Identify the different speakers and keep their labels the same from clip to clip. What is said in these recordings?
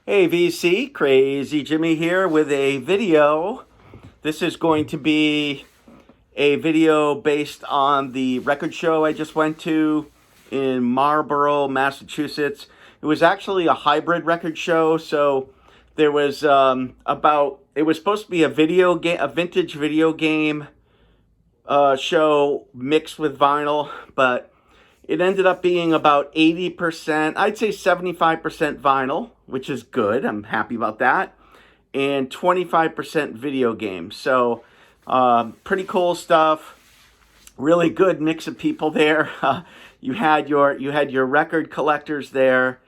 Speaker 1: Hey VC, Crazy Jimmy here with a video. This is going to be a video based on the record show I just went to in Marlborough, Massachusetts. It was actually a hybrid record show, so there was it was supposed to be a video game, a vintage video game show mixed with vinyl, but it ended up being about 80%, I'd say 75% vinyl, which is good. I'm happy about that. And 25% video games. So pretty cool stuff. Really good mix of people there. You had your record collectors there,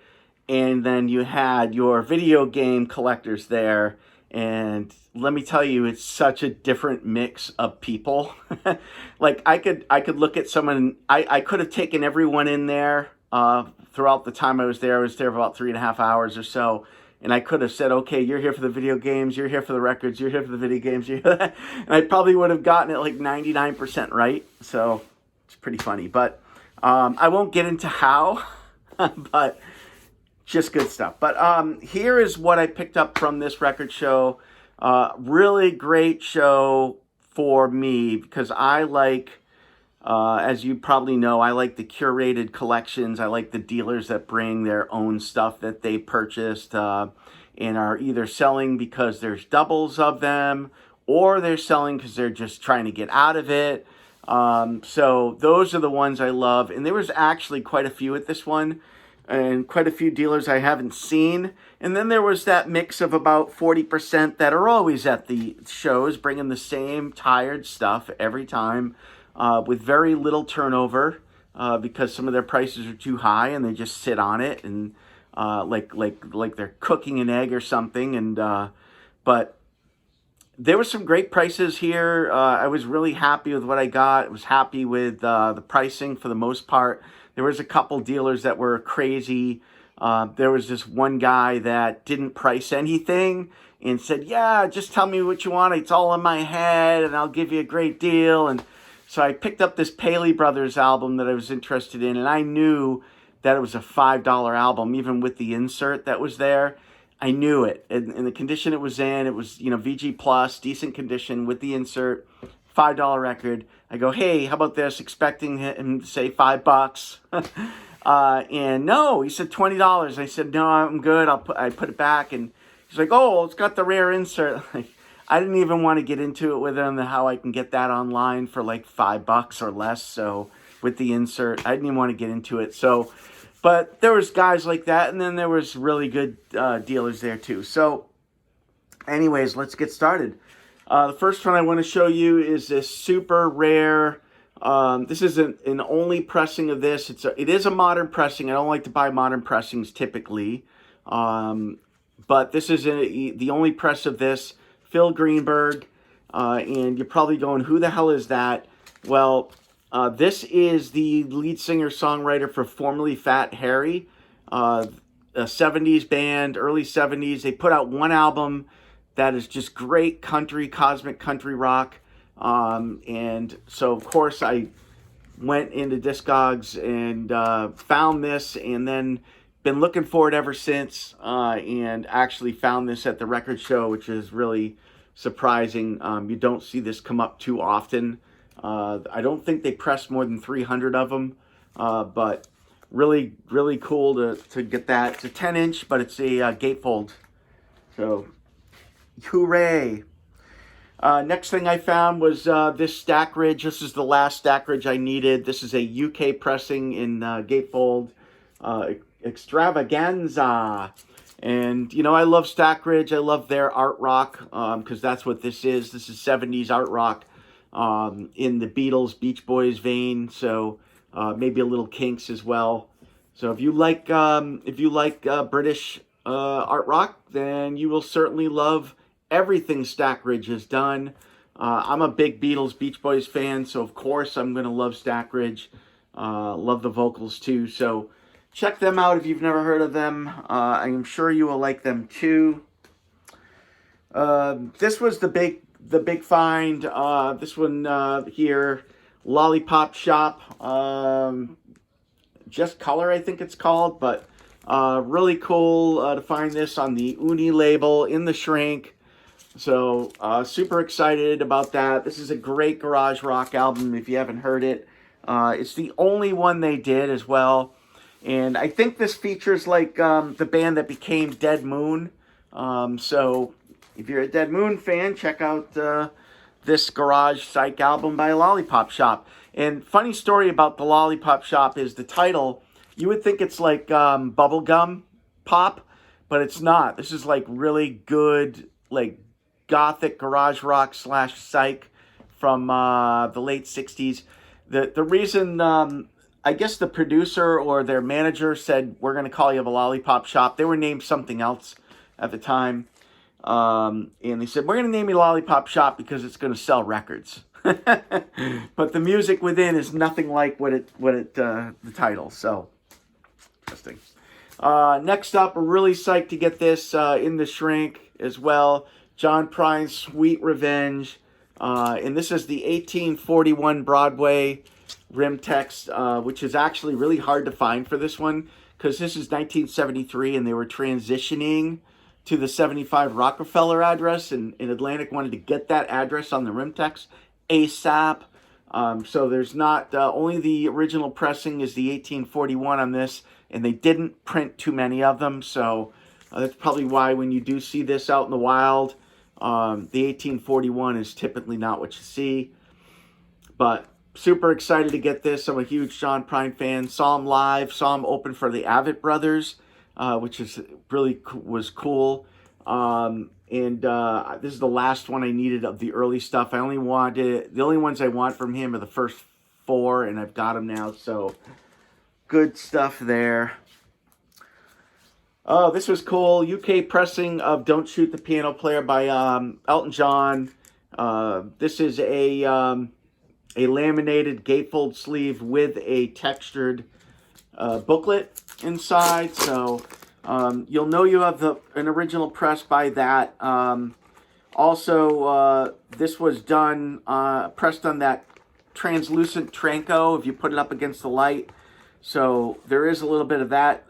Speaker 1: and then you had your video game collectors there. And let me tell you, it's such a different mix of people. Like I could look at someone. I could have taken everyone in there throughout the time I was there. I was there for about 3.5 hours or so. And I could have said, okay, you're here for the video games, you're here for the records, you're here for the video games, and I probably would have gotten it like 99% right. So it's pretty funny. But I won't get into how, but just good stuff. But here is what I picked up from this record show. Really great show for me because I like, as you probably know, I like the curated collections. I like the dealers that bring their own stuff that they purchased and are either selling because there's doubles of them or they're selling because they're just trying to get out of it. So those are the ones I love. And there was actually quite a few at this one and quite a few dealers I haven't seen. And then there was that mix of about 40% that are always at the shows bringing the same tired stuff every time. With very little turnover because some of their prices are too high and they just sit on it and like they're cooking an egg or something. And but there were some great prices here. I was really happy with what I got. I was happy with the pricing for the most part. There was a couple dealers that were crazy. There was this one guy that didn't price anything and said, "Yeah, just tell me what you want. It's all in my head, and I'll give you a great deal." And so I picked up this Paley Brothers album that I was interested in, and I knew that it was a $5 album, even with the insert that was there. I knew it. In the condition it was in, it was, VG Plus, decent condition with the insert, $5 record. I go, hey, how about this? Expecting him to say $5. And no, he said $20. I said, no, I'm good. I put it back, and he's like, oh, it's got the rare insert. I didn't even want to get into it with him, how I can get that online for like $5 or less. So with the insert, I didn't even want to get into it. So, but there was guys like that, and then there was really good dealers there too. So anyways, let's get started. The first one I want to show you is this super rare. This is an only pressing of this. It is a modern pressing. I don't like to buy modern pressings typically. But this is the only press of this. Phil Greenberg, and you're probably going, who the hell is that? Well, this is the lead singer-songwriter for formerly Fat Harry, a 70s band, early 70s. They put out one album that is just great country, cosmic country rock. And so, of course, I went into Discogs and found this, and then been looking for it ever since, and actually found this at the record show, which is really surprising. You don't see this come up too often. I don't think they press more than 300 of them, but really, really cool to get that. It's a 10-inch, but it's a gatefold. So, hooray! Next thing I found was this Stackridge. This is the last Stackridge I needed. This is a UK pressing in gatefold. Extravaganza. And, I love Stackridge. I love their art rock because that's what this is. This is 70s art rock in the Beatles, Beach Boys vein. So maybe a little Kinks as well. So if you like British art rock, then you will certainly love everything Stackridge has done. I'm a big Beatles, Beach Boys fan, so of course I'm going to love Stackridge. Love the vocals too. So check them out if you've never heard of them. I'm sure you will like them too. This was the big find. This one here, Lollipop Shop. Just Color, I think it's called, but Really cool to find this on the Uni label in the shrink. So super excited about that. This is a great garage rock album if you haven't heard it. It's the only one they did as well. And I think this features like the band that became Dead Moon. So if you're a Dead Moon fan, check out this garage psych album by Lollipop Shop. And funny story about the Lollipop Shop is the title. You would think it's like bubblegum pop, but it's not. This is like really good, like gothic garage rock / psych from the late 60s. The reason, I guess the producer or their manager said, we're going to call you the Lollipop Shop. They were named something else at the time. And they said, we're going to name you Lollipop Shop because it's going to sell records. But the music within is nothing like the title. So, interesting. Next up, we're really psyched to get this in the shrink as well. John Prine's Sweet Revenge. And this is the 1841 Broadway rim text, which is actually really hard to find for this one because this is 1973 and they were transitioning to the 75 Rockefeller address, and Atlantic wanted to get that address on the rim text ASAP. So there's not, only the original pressing is the 1841 on this, and they didn't print too many of them, so that's probably why when you do see this out in the wild, the 1841 is typically not what you see. But super excited to get this. I'm a huge John Prine fan. Saw him live, saw him open for the Avett Brothers, which is really was cool. This is the last one I needed of the early stuff. The only ones I want from him are the first 4, and I've got them now. So good stuff there. Oh, this was cool. UK pressing of "Don't Shoot the Piano Player" by Elton John. This is a laminated gatefold sleeve with a textured booklet inside. So you'll know you have an original press by that. Also, this was done, pressed on that translucent Tranco if you put it up against the light. So there is a little bit of that.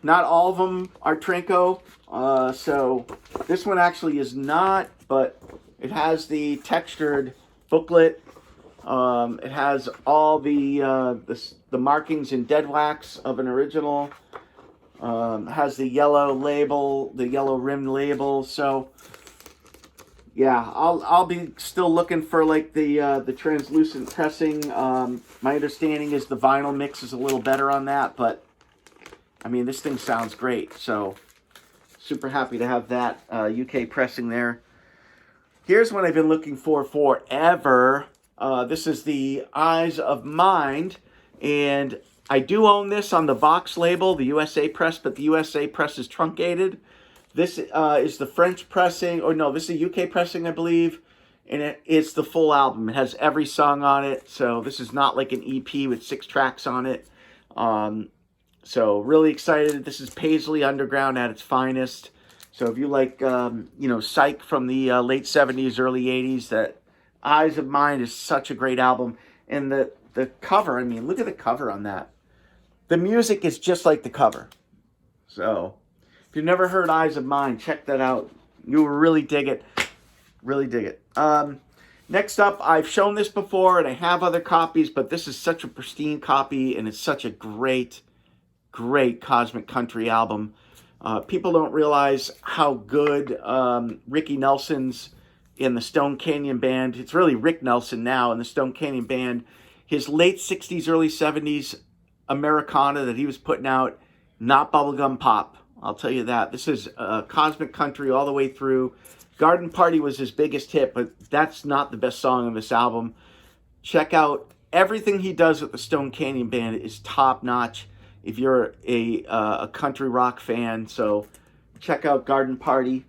Speaker 1: Not all of them are Tranco. So this one actually is not, but it has the textured booklet. It has all the markings in dead wax of an original. Has the yellow label, the yellow rim label. So yeah, I'll be still looking for like the translucent pressing. My understanding is the vinyl mix is a little better on that, but I mean this thing sounds great. So super happy to have that UK pressing there. Here's what I've been looking for forever. This is the Eyes of Mind, and I do own this on the box label, the USA press, but the USA press is truncated. This is the French pressing, or no, this is a UK pressing, I believe, and it's the full album. It has every song on it, so this is not like an EP with 6 tracks on it. So really excited. This is Paisley Underground at its finest. So if you like, psych from the late 70s, early 80s, that Eyes of Mind is such a great album. And the cover, I mean, look at the cover on that. The music is just like the cover. So if you've never heard Eyes of Mind, check that out. You will really dig it. Really dig it. Next up, I've shown this before, and I have other copies, but this is such a pristine copy, and it's such a great, great Cosmic Country album. People don't realize how good Ricky Nelson's in the Stone Canyon Band. It's really Rick Nelson now in the Stone Canyon Band. His late 60s, early 70s Americana that he was putting out, not bubblegum pop. I'll tell you that. This is Cosmic Country all the way through. Garden Party was his biggest hit, but that's not the best song on this album. Check out everything he does with the Stone Canyon Band is top notch if you're a country rock fan. So check out Garden Party.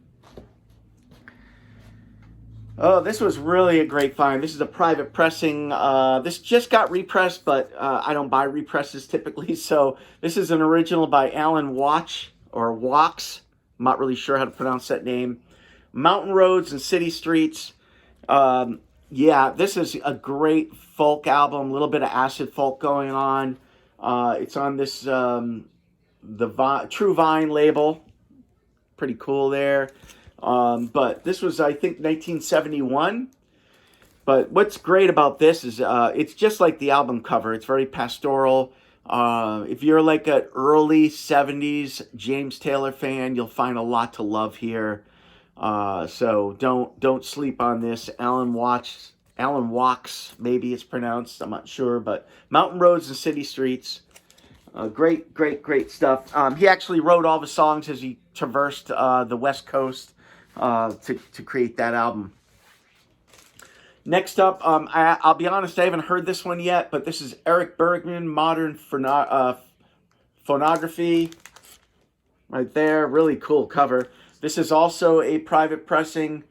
Speaker 1: Oh, this was really a great find. This is a private pressing. This just got repressed, but I don't buy represses typically. So this is an original by Alan Watch, or Wax. I'm not really sure how to pronounce that name. Mountain Roads and City Streets. Yeah, this is a great folk album. A little bit of acid folk going on. It's on this True Vine label. Pretty cool there. But this was, I think, 1971. But what's great about this is it's just like the album cover. It's very pastoral. If you're like an early 70s James Taylor fan, you'll find a lot to love here. So don't sleep on this. Alan Walks, maybe it's pronounced. I'm not sure. But Mountain Roads and City Streets. Great stuff. He actually wrote all the songs as he traversed the West Coast to create that album. Next up, I'll be honest, I haven't heard this one yet, but this is Eric Bergman, Modern Phonography. Right there, really cool cover. This is also a private pressing.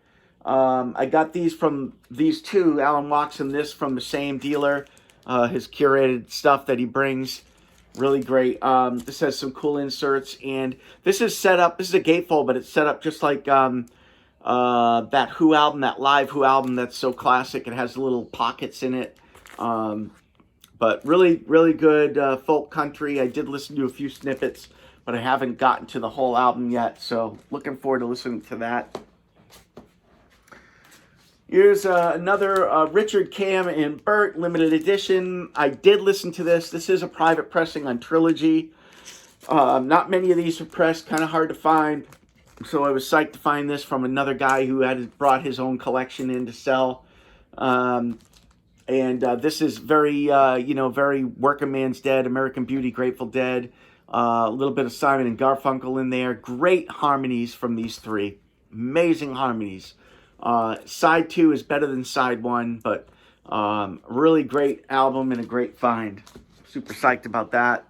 Speaker 1: I got these two, Alan Watts and this, from the same dealer. His curated stuff that he brings. Really great. This has some cool inserts, and this is set up, this is a gatefold, but it's set up just like that Who album, that live Who album that's so classic. It has little pockets in it. But really good folk country. I did listen to a few snippets, but I haven't gotten to the whole album yet, so looking forward to listening to that. Here's another Richard, Cam, and Bert limited edition. I did listen to this. This is a private pressing on Trilogy. Not many of these are pressed, kind of hard to find. So I was psyched to find this from another guy who had brought his own collection in to sell. And this is very, very Working Man's Dead, American Beauty, Grateful Dead. A little bit of Simon and Garfunkel in there. Great harmonies from these three. Amazing harmonies. Side 2 is better than side 1, but really great album and a great find. Super psyched about that.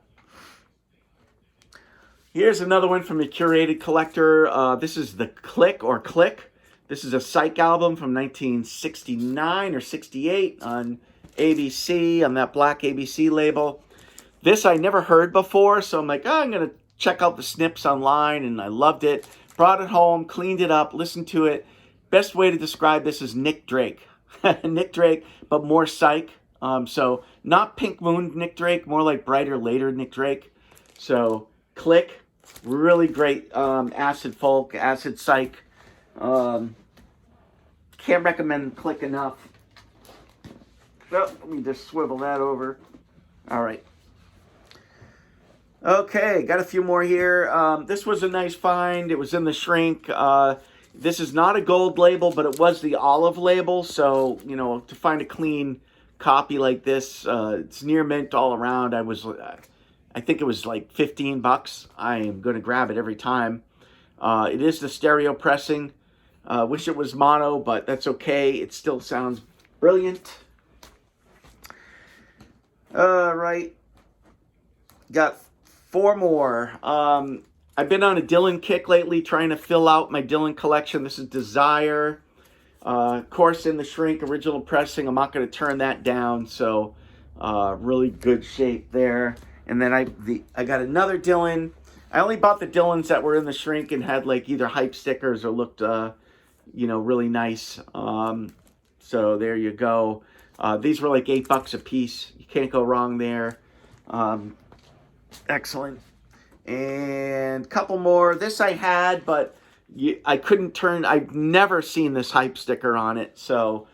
Speaker 1: Here's another one from a curated collector. This is the Click. This is a Psych album from 1969 or 68 on ABC, on that black ABC label. This I never heard before, so I'm like, oh, I'm going to check out the snips online, and I loved it. Brought it home, cleaned it up, listened to it. Best way to describe this is Nick Drake. Nick Drake, but more Psych. So not Pink Moon Nick Drake, more like Brighter Later Nick Drake. So Click. Really great acid folk, acid psych. Can't recommend Click enough. So, let me just swivel that over. All right. Okay, got a few more here. This was a nice find. It was in the shrink. This is not a gold label, but it was the olive label. So, to find a clean copy like this, it's near mint all around. I think it was like $15. I am going to grab it every time. It is the stereo pressing. Wish it was mono, but that's okay. It still sounds brilliant. All right. Got 4 more. I've been on a Dillon kick lately, trying to fill out my Dillon collection. This is Desire. Of course, in the shrink, original pressing. I'm not going to turn that down, so really good shape there. And then I got another Dillon. I only bought the Dillons that were in the shrink and had like either hype stickers or looked, really nice. So there you go. These were like $8 a piece. You can't go wrong there. Excellent. And a couple more. This I had, but I couldn't turn. I've never seen this hype sticker on it. So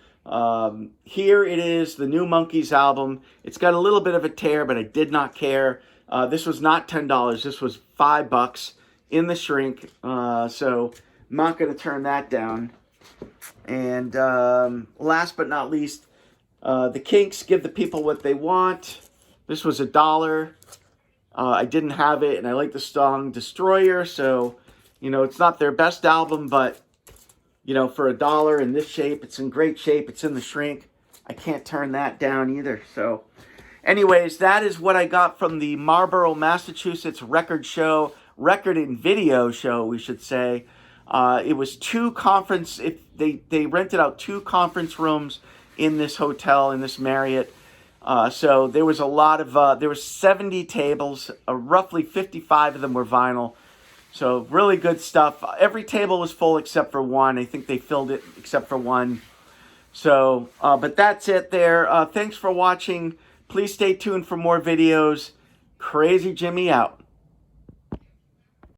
Speaker 1: here it is, the New Monkeys album. It's got a little bit of a tear, but I did not care. This was not $10. This was $5 in the shrink. So I'm not going to turn that down. And last but not least, the Kinks, Give the People What They Want. This was $1. I didn't have it, and I like the song Destroyer. So, it's not their best album, but for $1 in this shape, it's in great shape. It's in the shrink. I can't turn that down either. So anyways, that is what I got from the Marlborough, Massachusetts record and video show, we should say. It was they rented out 2 conference rooms in this hotel, in this Marriott. So there was a lot of, there were 70 tables, roughly 55 of them were vinyl. So really good stuff. Every table was full except for one. I think they filled it except for one. So, but that's it there. Thanks for watching. Please stay tuned for more videos. Crazy Jimmy out.